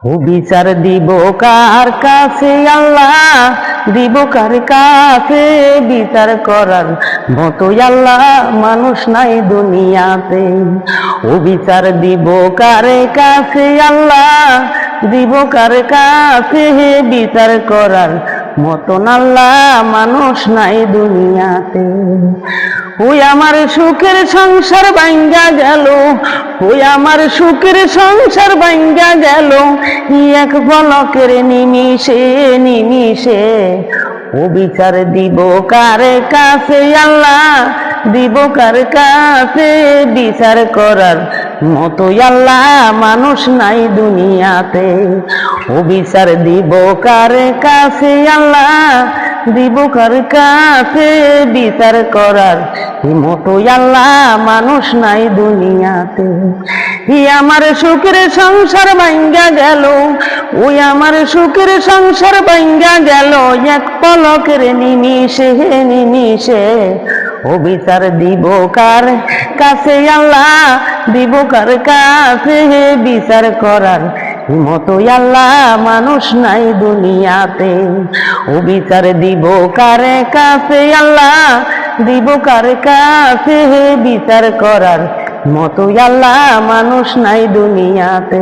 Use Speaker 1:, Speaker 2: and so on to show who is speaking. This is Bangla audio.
Speaker 1: ও বিচার দিব কার কাছে আল্লাহ, দিব কার কাছে? বিচার করার মতো আল্লাহ মানুষ নাই দুনিয়াতে। ও বিচার দিব কার কাছে আল্লাহ, দিব কার কাছে? বিচার করার মতন আল্লাহ মানুষ নাই দুনিয়াতে। ওই আমার সুখের সংসার ভাঙ্গা গেল, ওই আমার সুখের সংসার ভাঙ্গা গেল এক পলকের নিমিষে নিমিষে। ও বিচার দিব কার কাছে আল্লাহ, দিব কার কাছে? বিচার করার মতো আল্লাহ মানুষ নাই দুনিয়াতে। ও বিচার দিব কার কাছে আল্লাহ, দিব কার কাছে? বিচার করার মতো আল্লাহ মানুষ নাই দুনিয়াতে। আমার সুখের সংসার ভাঙ্গা গেল, ওই আমার সুখের সংসার ভাঙ্গা গেল এক পলকের নিমিষে নিমিষে। ও বিচার দিব কার কাছে আল্লাহ, দিব কার কাছে? বিচার করার মতো আল্লাহ মানুষ নাই দুনিয়াতে। ও বিচার দিব কার কাছে আল্লাহ, দিব কার কাছে? বিচার করার মতো আল্লাহ মানুষ নাই দুনিয়াতে।